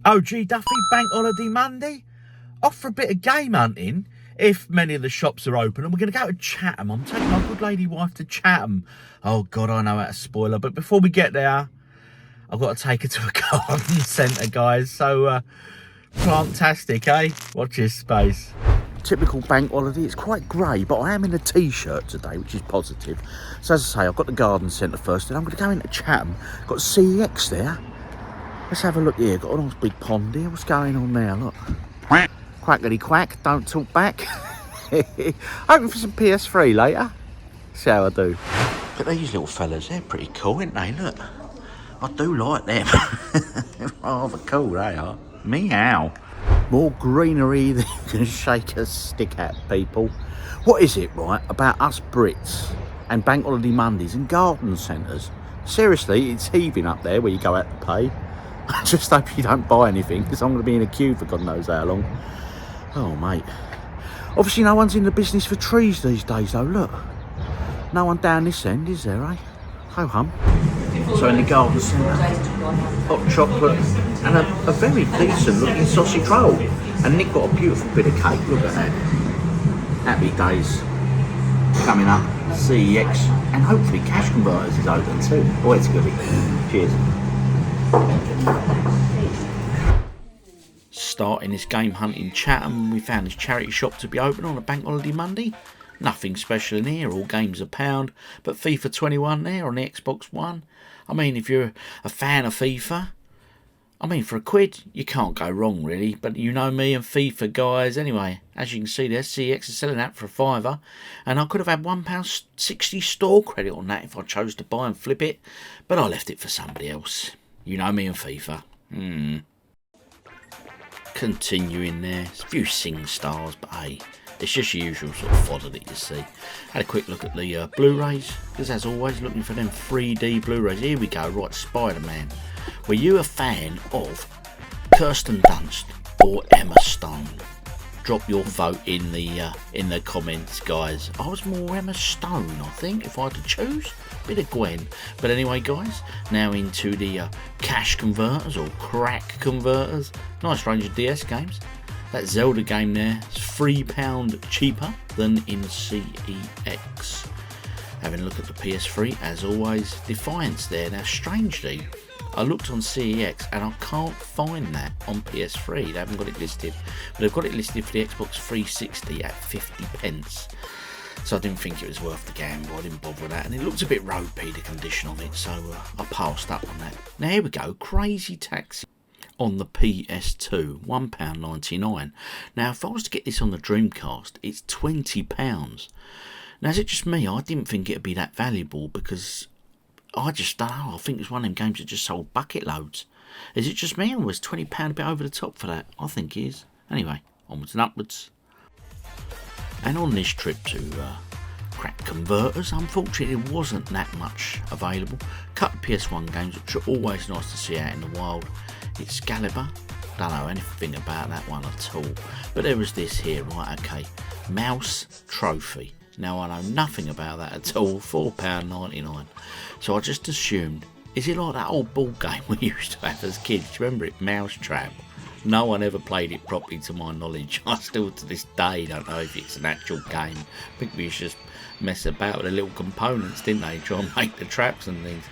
OGDuffy Bank Holiday Monday. Off for a bit of game hunting, if many of the shops are open, and we're going to go to Chatham. I'm taking my good lady wife to Chatham. Oh God, I know how to spoil her, but before we get there, I've got to take her to a garden centre, guys. So, fantastic, eh? Watch this space. Typical bank holiday. It's quite grey, but I am in a t-shirt today, which is positive. So as I say, I've got the garden centre first, and I'm going to go into Chatham. Got CEX there. Let's have a look here. Got a nice big pond here. What's going on there? Look. Quackity quack. Don't talk back. Hoping for some PS3 later. See how I do. Look at these little fellas. They're pretty cool, aren't they? Look. I do like them. They're rather cool, they are. Meow. More greenery than you can shake a stick at, people. What is it, right, about us Brits and Bank Holiday Mondays and garden centres? Seriously, it's heaving up there where you go out to pay. I just hope you don't buy anything, because I'm going to be in a queue for God knows how long. Oh, mate. Obviously, no one's in the business for trees these days, though. Look. No one down this end, is there, eh? Ho hum. So in the garden centre, hot chocolate and a very decent looking sausage roll. And Nick got a beautiful bit of cake, look at that. Happy days coming up, CEX, and hopefully Cash Converters is open too. Boy, it's good. Cheers. Starting this game hunt in Chatham, we found this charity shop to be open on a bank holiday Monday. Nothing special in here, all games are £1, but FIFA 21 there on the Xbox One. I mean, if you're a fan of FIFA, I mean, for £1, you can't go wrong, really. But you know me and FIFA, guys. Anyway, as you can see there, CEX is selling that for £5. And I could have had £1.60 store credit on that if I chose to buy and flip it. But I left it for somebody else. You know me and FIFA. Continuing there. There's a few Sing Stars, but hey, it's just usual sort of fodder that you see. Had a quick look at the Blu-rays, because as always, looking for them 3D Blu-rays. Here we go, right, Spider-Man. Were you a fan of Kirsten Dunst or Emma Stone? Drop your vote in the comments, guys. I was more Emma Stone, I think, if I had to choose. Bit of Gwen. But anyway, guys, now into the cash converters or crack converters. Nice range of DS games. That Zelda game there is £3 cheaper than in CEX. Having a look at the PS3, as always, Defiance there. Now, strangely, I looked on CEX and I can't find that on PS3. They haven't got it listed, but they've got it listed for the Xbox 360 at 50p. So I didn't think it was worth the gamble. I didn't bother with that, and it looked a bit ropey, the condition of it, so I passed up on that. Now here we go, Crazy Taxi on the PS2, £1.99. Now if I was to get this on the Dreamcast, it's £20. Now is it just me? I didn't think it'd be that valuable, because I just don't know. I think it's one of them games that just sold bucket loads. Is it just me, or was £20 a bit over the top for that? I think it is. Anyway, onwards and upwards. And on this trip to crack converters, unfortunately there wasn't that much available. A couple of PS1 games which are always nice to see out in the wild. Excalibur, don't know anything about that one at all. But there was this here, right, okay. Mouse Trophy. Now I know nothing about that at all, £4.99. So I just assumed, is it like that old ball game we used to have as kids? Do you remember it, Mousetrap? No one ever played it properly to my knowledge. I still to this day don't know if it's an actual game. I think we used to just mess about with the little components, didn't they? Try and make the traps and things.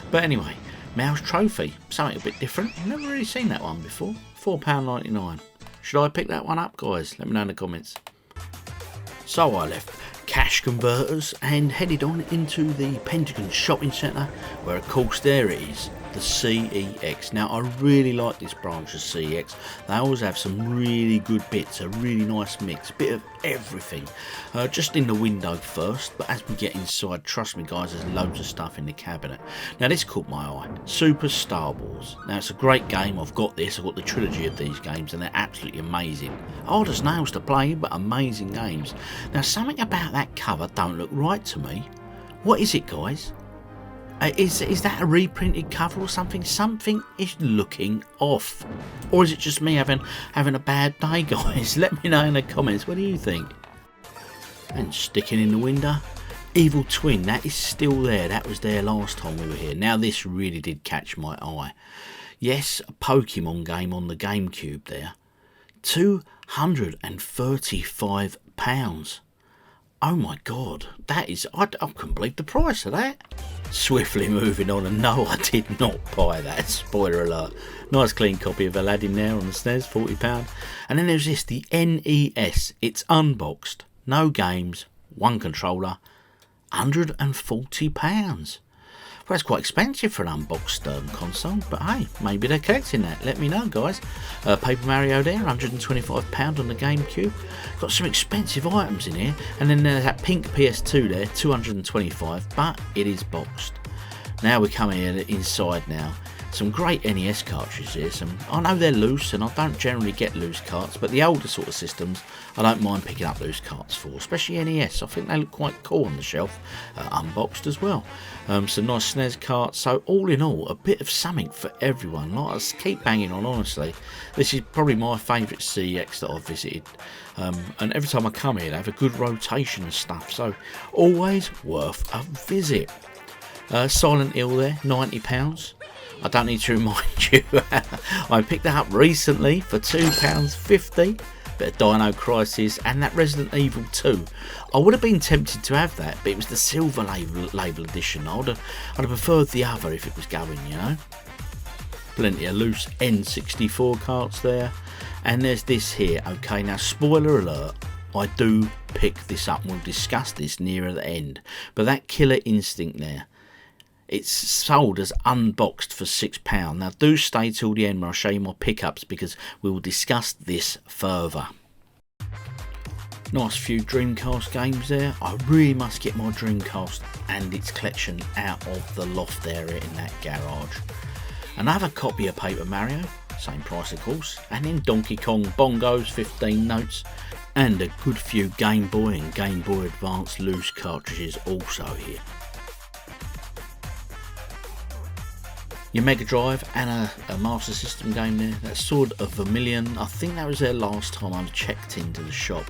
But anyway, Mouse Trophy, something a bit different. I've never really seen that one before. £4.99. Should I pick that one up, guys? Let me know in the comments. So I left Cash Converters and headed on into the Pentagon Shopping Centre, where of course there it is, the CEX. Now I really like this branch of CEX. They always have some really good bits, a really nice mix, a bit of everything. Just in the window first, but as we get inside, trust me guys, there's loads of stuff in the cabinet. Now this caught my eye, Super Star Wars. Now it's a great game, I've got this, I've got the trilogy of these games and they're absolutely amazing. Hard as nails to play, but amazing games. Now something about that cover don't look right to me. What is it, guys? Is that a reprinted cover or something? Something is looking off. Or is it just me having a bad day, guys? Let me know in the comments. What do you think? And sticking in the window, Evil Twin. That is still there. That was there last time we were here. Now this really did catch my eye. Yes, a Pokemon game on the GameCube there. £235. Oh my god, that is... I couldn't believe the price of that. Swiftly moving on, and no, I did not buy that. Spoiler alert. Nice clean copy of Aladdin there on the SNES, £40. And then there's this, the NES. It's unboxed. No games, one controller, £140. Well, that's quite expensive for an unboxed console, but hey, maybe they're collecting that. Let me know, guys. Paper Mario there, £125 on the GameCube. Got some expensive items in here, and then there's that pink PS2 there, £225, but it is boxed. Now we're coming inside now. Some great NES cartridges here. I know they're loose, and I don't generally get loose carts, but the older sort of systems, I don't mind picking up loose carts for, especially NES. I think they look quite cool on the shelf, unboxed as well. Some nice SNES carts. So all in all, a bit of something for everyone. Like I keep banging on, honestly. This is probably my favourite CEX that I've visited. And every time I come here, they have a good rotation of stuff. So always worth a visit. Silent Hill there, £90. I don't need to remind you, I picked that up recently for £2.50. Bit of Dino Crisis and that Resident Evil 2. I would have been tempted to have that, but it was the silver label edition. I'd have preferred the other if it was going, you know. Plenty of loose N64 carts there. And there's this here. Okay, now spoiler alert, I do pick this up. We'll discuss this nearer the end. But that Killer Instinct there, it's sold as unboxed for £6. Now do stay till the end where I show you my pickups, because we will discuss this further. Nice few Dreamcast games there. I really must get my Dreamcast and its collection out of the loft area in that garage. Another copy of Paper Mario, same price of course, and then Donkey Kong Bongos, 15 notes, and a good few Game Boy and Game Boy Advance loose cartridges also here. Your Mega Drive and a Master System game there. That's Sword of Vermilion. I think that was there last time I checked into the shop.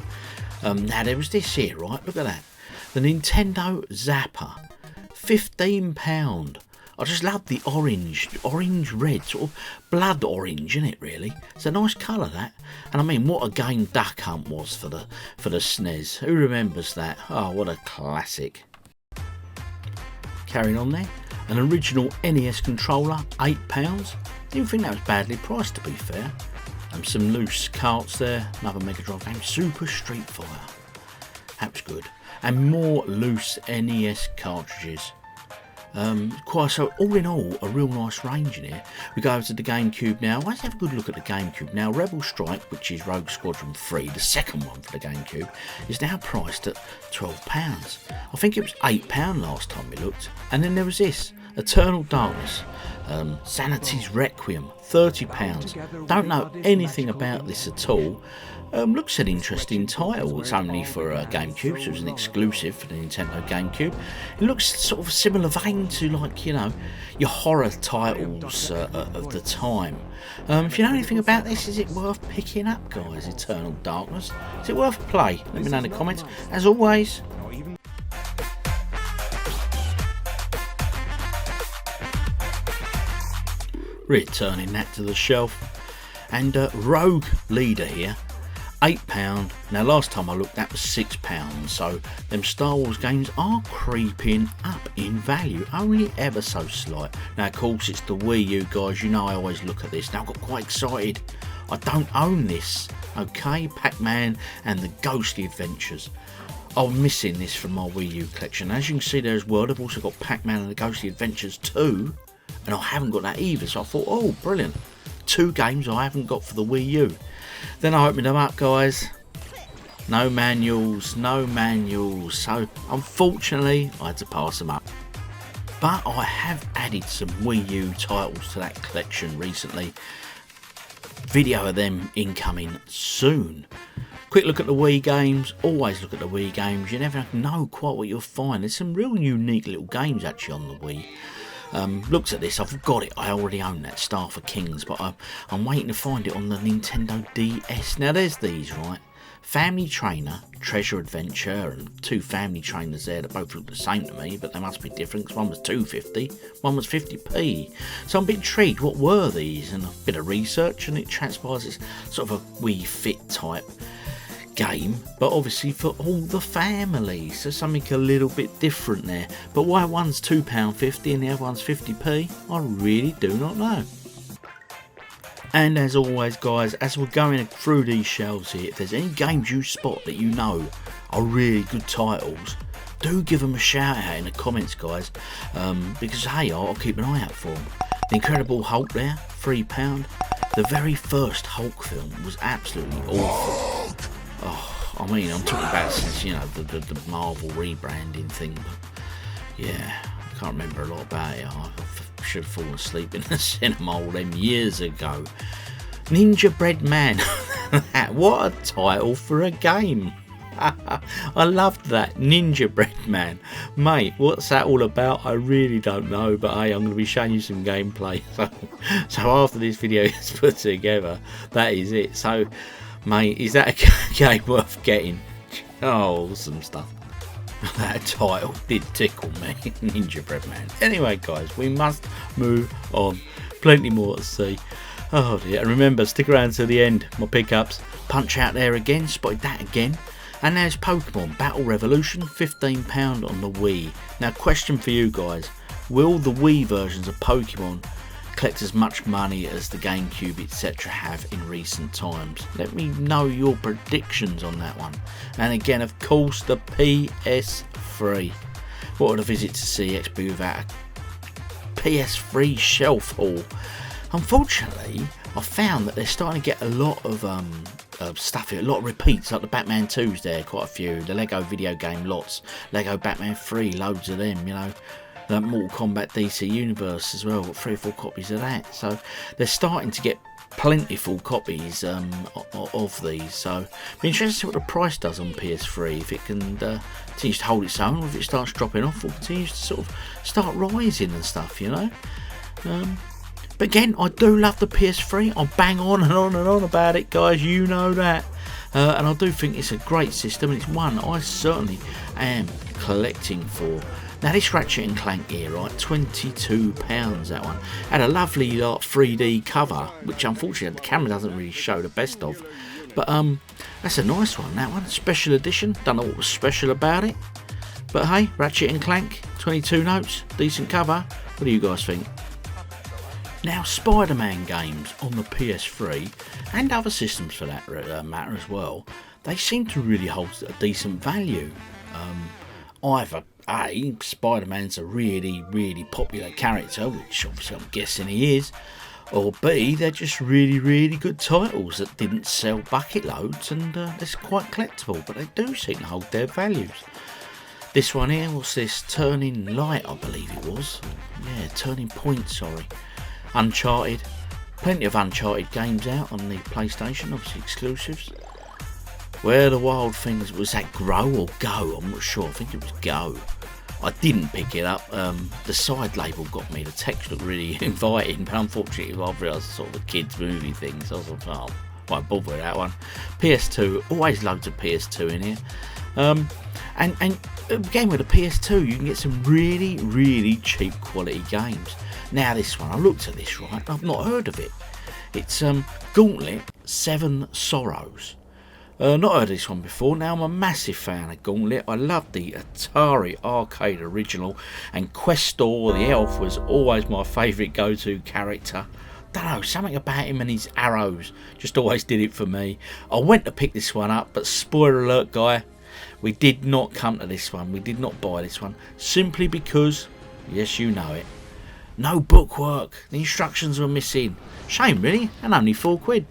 Now there was this here, right? Look at that. The Nintendo Zapper. £15. I just love the orange red, sort of blood orange, isn't it really? It's a nice colour that. And I mean, what a game Duck Hunt was for the SNES. Who remembers that? Oh, what a classic. Carrying on there. An original NES controller, £8. Didn't think that was badly priced, to be fair. Some loose carts there. Another Mega Drive game, Super Street Fighter. That was good. And more loose NES cartridges. So all in all, a real nice range in here. We go over to the GameCube now. Let's have a good look at the GameCube. Now, Rebel Strike, which is Rogue Squadron 3, the second one for the GameCube, is now priced at £12. I think it was £8 last time we looked. And then there was this, Eternal Darkness, Sanity's Requiem, £30. Don't know anything about this at all. Looks an interesting title. It's only for GameCube, so it was an exclusive for the Nintendo GameCube. It looks sort of a similar vein to, like, you know, your horror titles of the time. If you know anything about this, is it worth picking up, guys? Eternal Darkness. Is it worth a play? Let me know in the comments. As always, returning that to the shelf. And Rogue Leader here, £8. Now last time I looked that was £6, so them Star Wars games are creeping up in value, only ever so slight. Now of course it's the Wii U, guys, you know I always look at this. Now I got quite excited, I don't own this, okay, Pac-Man and the Ghostly Adventures. I'm missing this from my Wii U collection. As you can see there as well, I've also got Pac-Man and the Ghostly Adventures 2, and I haven't got that either, so I thought, oh brilliant, 2 games I haven't got for the Wii U. Then I opened them up, guys. No manuals, so unfortunately I had to pass them up. But I have added some Wii U titles to that collection recently. Video of them incoming soon. Quick look at the Wii games. Always look at the Wii games. You never know quite what you'll find. There's some real unique little games actually on the Wii. Looks at this, I've got it, I already own that, Star for Kings, but I'm waiting to find it on the Nintendo DS. Now there's these, right, Family Trainer, Treasure Adventure, and 2 family trainers there that both look the same to me, but they must be different because one was $2.50, one was 50p. So I'm a bit intrigued, what were these? And a bit of research, and it transpires it's sort of a Wii Fit type game, but obviously for all the family, so something a little bit different there. But why one's £2.50 and the other one's 50p, I really do not know. And as always guys, as we're going through these shelves here, if there's any games you spot that you know are really good titles, do give them a shout out in the comments guys, because hey, I'll keep an eye out for them. The Incredible Hulk there, £3. The very first Hulk film was absolutely awful. Oh, I mean, I'm talking about since, you know, the Marvel rebranding thing, but yeah, I can't remember a lot about it. I should have fallen asleep in the cinema all them years ago. Ninja Bread Man. What a title for a game. I loved that, Ninja Bread Man. Mate, what's that all about? I really don't know, but hey, I'm going to be showing you some gameplay. So after this video is put together, that is it. So, mate, is that a game worth getting? Oh, awesome stuff. That title did tickle me, Ninja Bread Man. Anyway guys, we must move on. Plenty more to see. Oh dear, and remember, stick around to the end. My pickups. Punch Out there again, spotted that again. And there's Pokemon Battle Revolution, £15 on the Wii. Now question for you guys, will the Wii versions of Pokemon collect as much money as the GameCube etc. have in recent times? Let me know your predictions on that one. And again, of course, the PS3. What would a visit to CEX be without a PS3 shelf haul? Unfortunately, I found that they're starting to get a lot of stuff here, a lot of repeats, like the Batman 2s there, quite a few, the Lego video game lots, Lego Batman 3, loads of them, you know. The Mortal Kombat DC Universe as well, got 3 or 4 copies of that. So they're starting to get plentiful copies of these. So be interested to see what the price does on PS3, if it can continue to hold its own, or if it starts dropping off, or continues to sort of start rising and stuff, you know. But again, I do love the PS3. I'll bang on and on and on about it, guys. You know that. And I do think it's a great system, and it's one I certainly am collecting for. Now this Ratchet and Clank here, right, £22 that one. Had a lovely like 3D cover, which unfortunately the camera doesn't really show the best of. But that's a nice one, that one. Special edition. Don't know what was special about it. But hey, Ratchet and Clank, 22 notes, decent cover. What do you guys think? Now Spider-Man games on the PS3, and other systems for that matter as well, they seem to really hold a decent value. Either A, Spider-Man's a really, really popular character, which obviously I'm guessing he is, or B, they're just really, really good titles that didn't sell bucket loads, and they're quite collectible, but they do seem to hold their values. This one here, what's this? Turning Light, I believe it was. Yeah, Turning Point, sorry. Uncharted. Plenty of Uncharted games out on the PlayStation, obviously exclusives. Where the Wild Things, was that Grow or Go? I'm not sure, I think it was Go. I didn't pick it up, the side label got me, the text looked really inviting, but unfortunately I realised it's sort of a kids movie thing, so I was like, oh, won't bother with that one. PS2, always loads of PS2 in here. And again with the PS2 you can get some really, really cheap quality games. Now this one, I looked at this, right, I've not heard of it. It's Gauntlet 7 Sorrows. Not heard of this one before. Now I'm a massive fan of Gauntlet. I love the Atari Arcade original, and Questor the elf was always my favourite go-to character. Don't know, something about him and his arrows just always did it for me. I went to pick this one up, but spoiler alert guy, we did not come to this one. We did not buy this one, simply because, yes you know it, no bookwork. The instructions were missing. Shame really, and only £4.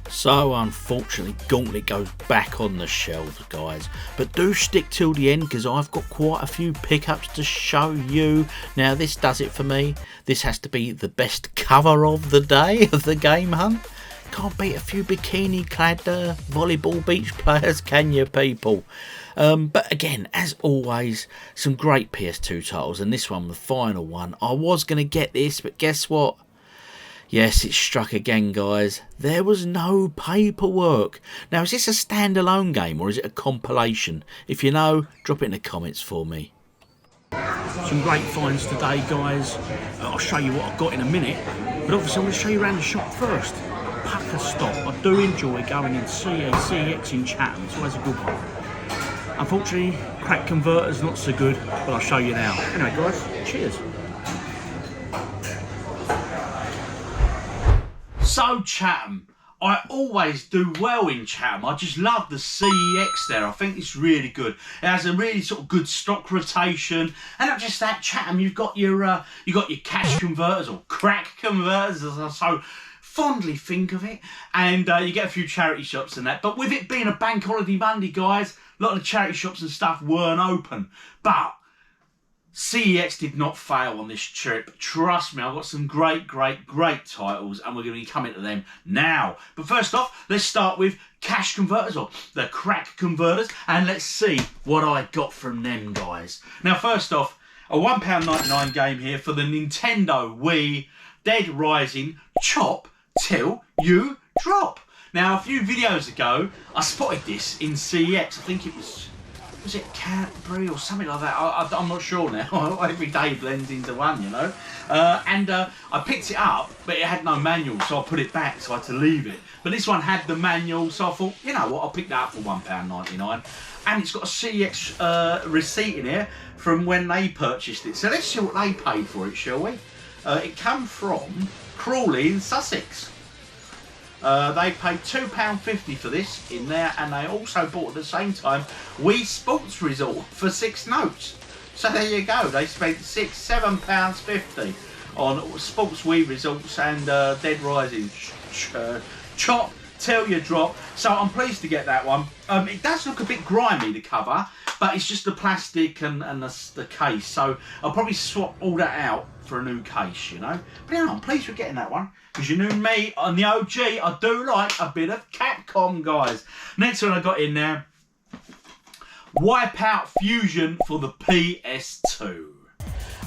So unfortunately Gauntlet goes back on the shelves guys, but do stick till the end because I've got quite a few pickups to show you. Now this does it for me. This has to be the best cover of the day of the game hunt. Can't beat a few bikini clad volleyball beach players, can you people? But again, as always, some great PS2 titles, and this one, the final one. I was going to get this, but guess what? Yes, it struck again, guys. There was no paperwork. Now, is this a standalone game or is it a compilation? If you know, drop it in the comments for me. Some great finds today, guys. I'll show you what I've got in a minute, but obviously I'm going to show you around the shop first. Pucker stop. I do enjoy going in CEX in Chatham. It's always a good one. Unfortunately, crack converters not so good, but I'll show you now. Anyway, guys, cheers. So Chatham, I always do well in Chatham. I just love the CEX there. I think it's really good. It has a really sort of good stock rotation, and not just that, Chatham, you've got your cash converters or crack converters, as I so fondly think of it, and you get a few charity shops and that. But with it being a bank holiday Monday, guys, a lot of the charity shops and stuff weren't open. But CEX did not fail on this trip. Trust me, I've got some great titles, and we're going to be coming to them now. But first off, let's start with cash converters, or the crack converters, and let's see what I got from them, guys. Now, first off, a £1.99 game here for the Nintendo Wii, Dead Rising, Chop Till You Drop. Now, a few videos ago, I spotted this in CEX. I think it was it Cadbury or something like that? I'm not sure now. Every day blends into one, you know. And I picked it up, but it had no manual, so I put it back, so I had to leave it. But this one had the manual, so I thought, you know what, I'll pick that up for £1.99. And it's got a CEX receipt in here from when they purchased it. So let's see what they paid for it, shall we? It came from Crawley in Sussex. They paid £2.50 for this in there, and they also bought at the same time Wii Sports Resort for 6 notes. So there you go, they spent £7.50 on Sports Wii Resorts and Dead Rising, Chop Till You Drop. So I'm pleased to get that one. It does look a bit grimy, the cover, but it's just the plastic and the case. So I'll probably swap all that out for a new case, you know. But yeah, I'm pleased with getting that one, because you knew me on the OG, I do like a bit of Capcom, guys. Next one I got in there, Wipeout Fusion for the PS2.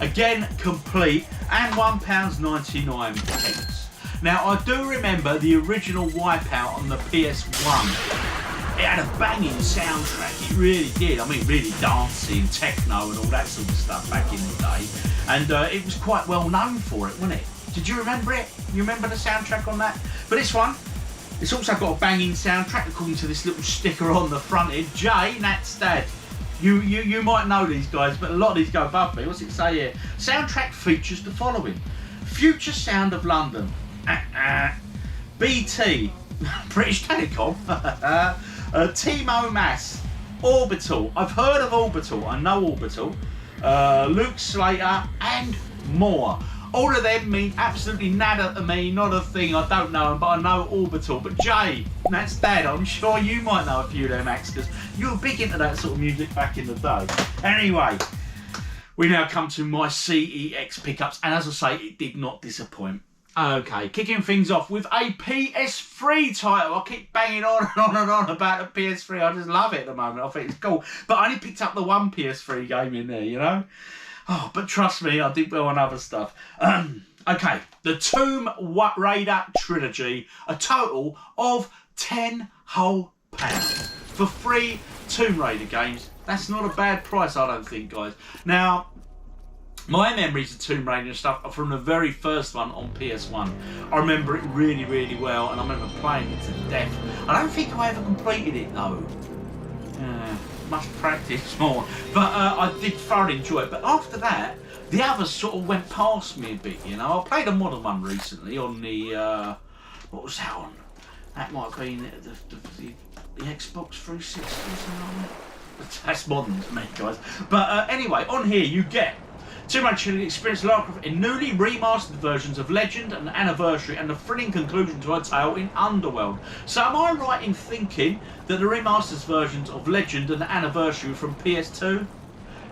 Again, complete, and £1.99. Now, I do remember the original Wipeout on the PS1. It had a banging soundtrack, it really did. I mean, really dancing, techno and all that sort of stuff back in the day. And it was quite well known for it, wasn't it? Did you remember it? You remember the soundtrack on that? But this one, it's also got a banging soundtrack according to this little sticker on the front here. Jay, that's Dad. You might know these guys, but a lot of these go above me. What's it say here? Soundtrack features the following: Future Sound of London, BT, British Telecom, Timo Mass, Orbital. I've heard of Orbital. I know Orbital. Luke Slater and more. All of them mean absolutely nada to me, not a thing. I don't know them, but I know Orbital. But Jay, that's Dad, I'm sure you might know a few of them acts, because you were big into that sort of music back in the day. Anyway, we now come to my CEX pickups, and as I say, it did not disappoint. Okay, kicking things off with a PS3 title. I keep banging on and on and on about the PS3. I just love it at the moment. I think it's cool. But I only picked up the one PS3 game in there, you know? Oh, but trust me, I did well on other stuff. Okay, the Tomb Raider trilogy. A total of £10 whole for 3 Tomb Raider games. That's not a bad price, I don't think, guys. Now, my memories of Tomb Raider and stuff are from the very first one on PS1. I remember it really, really well, and I remember playing it to death. I don't think I ever completed it, though. Must practice more. But I did thoroughly enjoy it. But after that, the others sort of went past me a bit, you know. I played a modern one recently on the... what was that on? That might have been the Xbox 360 or something like that. That's modern to me, guys. But anyway, on here you get Tomb Raider experience Lara Croft in newly remastered versions of Legend and Anniversary, and the thrilling conclusion to her tale in Underworld. So am I right in thinking that the remastered versions of Legend and Anniversary were from PS2?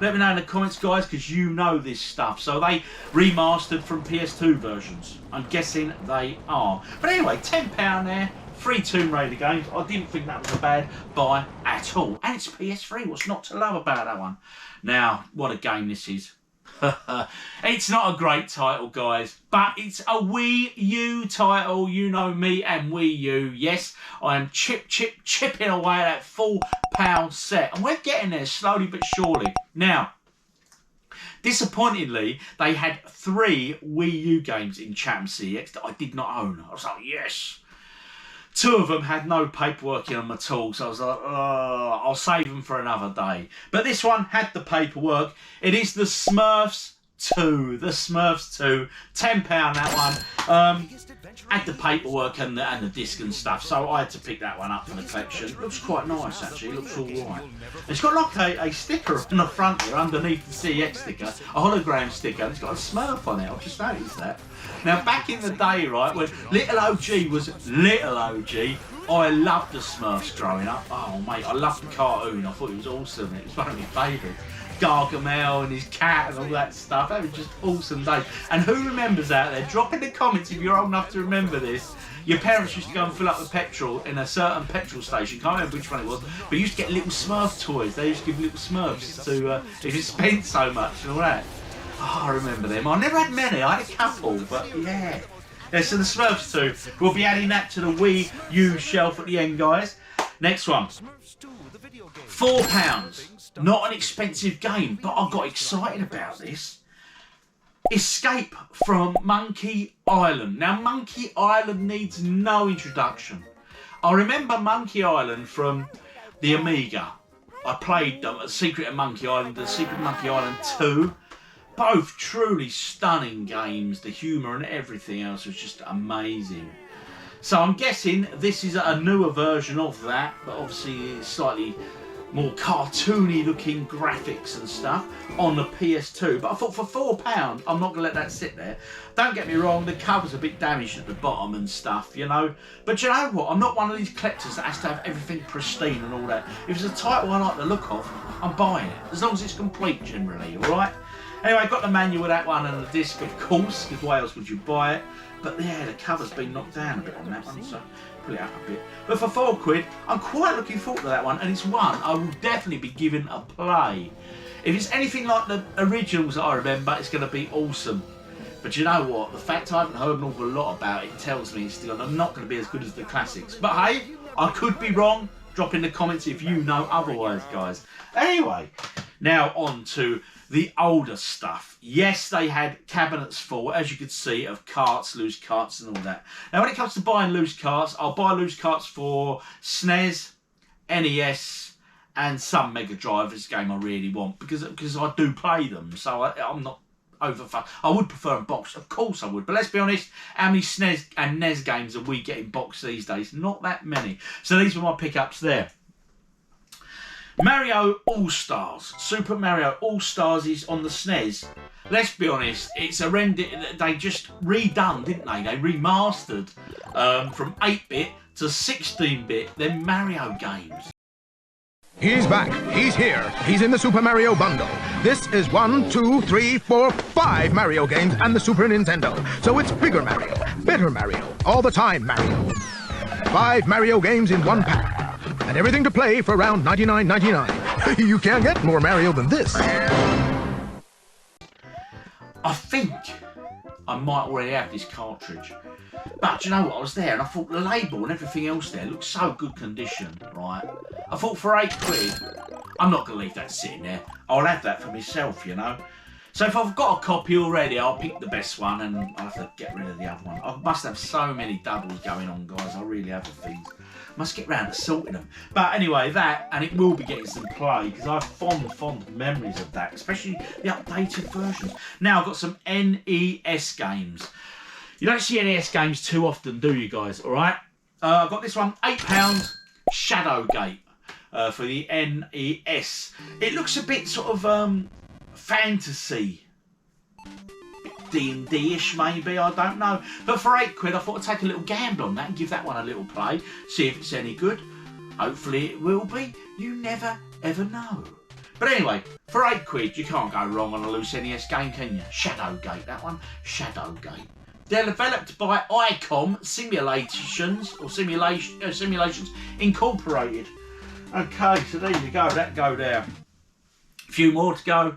Let me know in the comments, guys, because you know this stuff. So they remastered from PS2 versions. I'm guessing they are. But anyway, £10 there, 3 Tomb Raider games. I didn't think that was a bad buy at all. And it's PS3. What's not to love about that one? Now, what a game this is. It's not a great title, guys, but it's a Wii U title. You know me and Wii U. Yes, I am chipping away at that £4 set, and we're getting there slowly but surely. Now, disappointingly, they had 3 Wii U games in Chatham CEX that I did not own. I was like, yes. 2 of them had no paperwork in them at all, so I was like, oh, I'll save them for another day. But this one had the paperwork. It is the Smurfs 2. The Smurfs 2. £10 that one. Had the paperwork and the disc and stuff, so I had to pick that one up for the collection. It looks quite nice, actually. It looks alright. It's got like a sticker on the front here, underneath the CEX sticker, a hologram sticker, and it's got a Smurf on it. I've just noticed that. Now, back in the day, right, when little OG was little OG, I loved the Smurfs growing up. Oh, mate, I loved the cartoon. I thought it was awesome. It was one of my favourites. Gargamel and his cat and all that stuff. That was just awesome days. And who remembers out there? Drop in the comments if you're old enough to remember this. Your parents used to go and fill up the petrol in a certain petrol station. Can't remember which one it was, but you used to get little Smurf toys. They used to give little Smurfs to if you spent so much and all that. Oh, I remember them. I never had many. I had a couple, but yeah. Yeah, so the Smurfs 2. We'll be adding that to the Wii U shelf at the end, guys. Next one. £4. Not an expensive game, but I got excited about this. Escape from Monkey Island. Now, Monkey Island needs no introduction. I remember Monkey Island from the Amiga. I played Secret of Monkey Island, the Secret of Monkey Island 2. Both truly stunning games. The humour and everything else was just amazing. So I'm guessing this is a newer version of that, but obviously it's slightly more cartoony looking graphics and stuff on the PS2. But I thought for £4, I'm not going to let that sit there. Don't get me wrong, the cover's a bit damaged at the bottom and stuff, you know. But you know what? I'm not one of these collectors that has to have everything pristine and all that. If it's a title I like the look of, I'm buying it. As long as it's complete generally, alright? Anyway, I got the manual with that one and the disc, of course, because why else would you buy it? But yeah, the cover's been knocked down a bit on that one, so pull it out a bit. But for £4, I'm quite looking forward to that one, and it's one I will definitely be giving a play. If it's anything like the originals that I remember, it's going to be awesome. But you know what? The fact I haven't heard an awful lot about it tells me it's still not going to be as good as the classics. But hey, I could be wrong. Drop in the comments if you know otherwise, guys. Anyway, now on to the older stuff. Yes, they had cabinets full, as you could see, of carts, loose carts and all that. Now, when it comes to buying loose carts, I'll buy loose carts for SNES, NES, and some Mega Drive. This game I really want, because I do play them, so I'm not overfussed. I would prefer a box, of course I would, but let's be honest, how many SNES and NES games are we getting boxed these days? Not that many. So these were my pickups there. Mario All-Stars. Super Mario All-Stars is on the SNES. Let's be honest, it's a they just redone, didn't they? They remastered from 8-bit to 16-bit, them Mario games. He's back. He's here. He's in the Super Mario bundle. This is 1, 2, 3, 4, 5 Mario games and the Super Nintendo. So it's bigger Mario, better Mario, all the time Mario. 5 Mario games in one pack. And everything to play for around $99.99. You can't get more Mario than this. I think I might already have this cartridge. But you know what, I was there and I thought the label and everything else there looked so good condition, right? I thought for £8, I'm not going to leave that sitting there. I'll have that for myself, you know. So if I've got a copy already, I'll pick the best one and I'll have to get rid of the other one. I must have so many doubles going on, guys. I really have the things. Must get round to sorting them. But anyway, that, and it will be getting some play, because I have fond memories of that, especially the updated versions. Now, I've got some NES games. You don't see NES games too often, do you guys? All right? I've got this one, £8, Shadowgate, for the NES. It looks a bit sort of fantasy. D&D-ish maybe, I don't know. But for £8, I thought I'd take a little gamble on that and give that one a little play, see if it's any good. Hopefully it will be. You never ever know. But anyway, for £8, you can't go wrong on a loose NES game, can you? Shadowgate, that one. Shadowgate. They're developed by ICOM Simulations Incorporated. Okay, so there you go. That go there. A few more to go.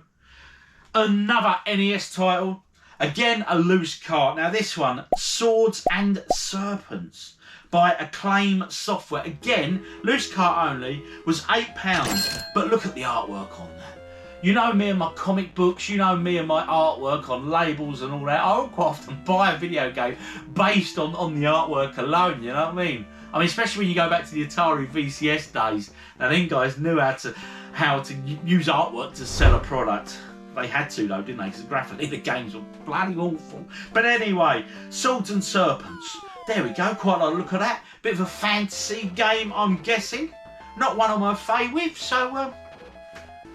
Another NES title. Again, a loose cart. Now this one, Swords and Serpents by Acclaim Software. Again, loose cart only, was £8. But look at the artwork on that. You know me and my comic books, you know me and my artwork on labels and all that. I will quite often buy a video game based on the artwork alone, you know what I mean? I mean, especially when you go back to the Atari VCS days. Now, them guys knew how to use artwork to sell a product. They had to though, didn't they? Because graphically the games were bloody awful. But anyway, Swords and Serpents. There we go, quite like a look at that. Bit of a fantasy game, I'm guessing. Not one of my favourites, so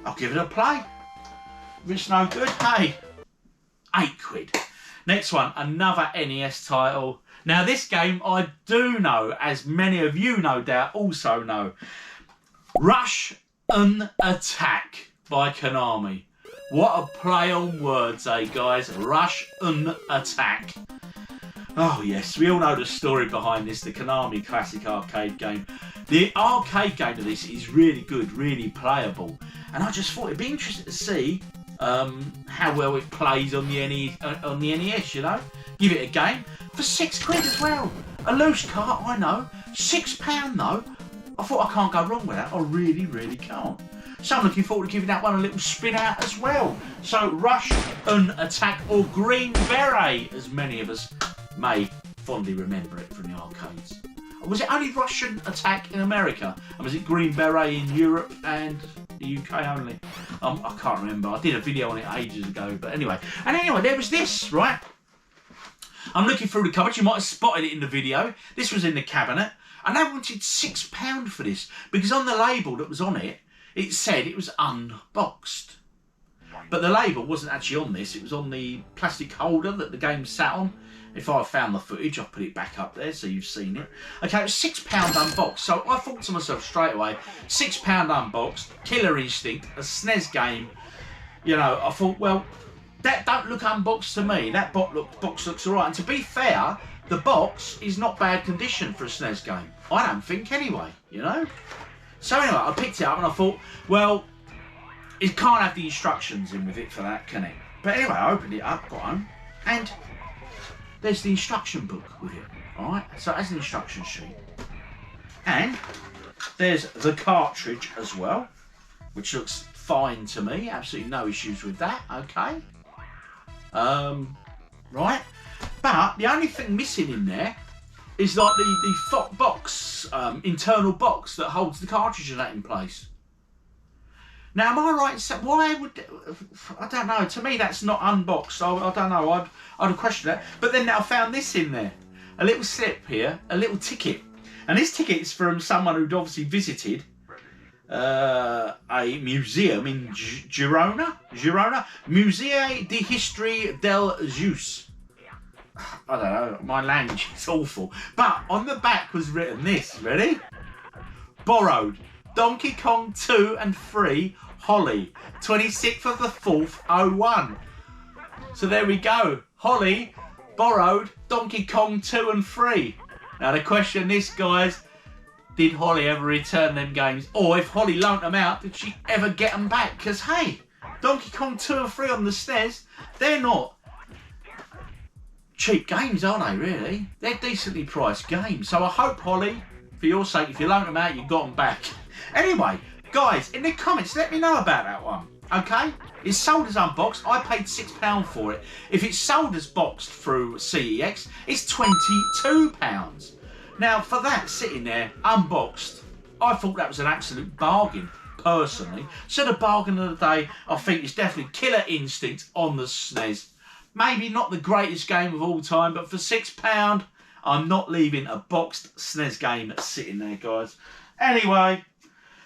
I'll give it a play. If it's no good, hey, £8. Next one, another NES title. Now this game I do know, as many of you no doubt also know. Rush and Attack by Konami. What a play on words, eh guys? Rush and Attack. Oh yes, we all know the story behind this, the Konami classic arcade game. The arcade game of this is really good, really playable. And I just thought it'd be interesting to see how well it plays on the NES, you know? Give it a game for £6 as well. A loose cart, I know. £6 though. I thought I can't go wrong with that. I really, really can't. So I'm looking forward to giving that one a little spin out as well. So Rush and Attack, or Green Beret, as many of us may fondly remember it from the arcades. Was it only Russian Attack in America? And was it Green Beret in Europe and the UK only? I can't remember. I did a video on it ages ago. But anyway. And anyway, there was this, right? I'm looking through the cupboard. You might have spotted it in the video. This was in the cabinet. And I wanted £6 for this. Because on the label that was on it, it said it was unboxed. But the label wasn't actually on this. It was on the plastic holder that the game sat on. If I found the footage, I'll put it back up there so you've seen it. Okay, it was £6 unboxed. So I thought to myself straight away, £6 unboxed, Killer Instinct, a SNES game. You know, I thought, well, that don't look unboxed to me. That box looks all right. And to be fair, the box is not bad condition for a SNES game. I don't think anyway, you know. So anyway, I picked it up and I thought, well, it can't have the instructions in with it for that, can it? But anyway, I opened it up, got home, and there's the instruction book with it, alright? So it has an instruction sheet. And there's the cartridge as well, which looks fine to me, absolutely no issues with that, okay? Right? But the only thing missing in there is like the box, internal box that holds the cartridge and that in place. Now, am I right in saying, why would, I don't know, to me that's not unboxed, I don't know, I'd have questioned that. But then I found this in there, a little slip here, a little ticket. And this ticket is from someone who'd obviously visited a museum in Girona, Musée de History del Jus. I don't know, my language is awful. But on the back was written this, ready? Borrowed, Donkey Kong 2 and 3, Holly, 26th of the 4th, 01. So there we go. Holly borrowed Donkey Kong 2 and 3. Now the question is, guys, did Holly ever return them games? Or if Holly loaned them out, did she ever get them back? Because hey, Donkey Kong 2 and 3 on the SNES, they're not cheap games, are they, really? They're decently priced games. So I hope, Holly, for your sake, if you loaned them out, you got them back. Anyway, guys, in the comments, let me know about that one, okay? It's sold as unboxed. I paid £6 for it. If it's sold as boxed through CEX, it's £22. Now, for that sitting there, unboxed, I thought that was an absolute bargain, personally. So the bargain of the day, I think, is definitely Killer Instinct on the SNES. Maybe not the greatest game of all time, but for £6, I'm not leaving a boxed SNES game sitting there, guys. Anyway,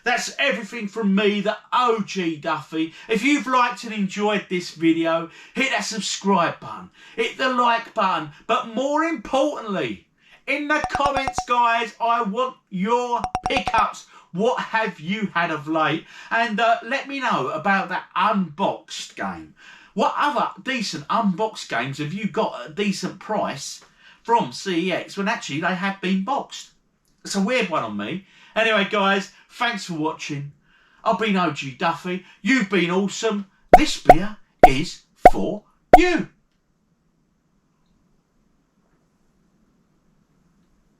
that's everything from me, the OG Duffy. If you've liked and enjoyed this video, hit that subscribe button, hit the like button, but more importantly, in the comments, guys, I want your pickups. What have you had of late? And let me know about that unboxed game. What other decent unboxed games have you got at a decent price from CEX when actually they have been boxed? It's a weird one on me. Anyway, guys, thanks for watching. I've been OG Duffy. You've been awesome. This beer is for you.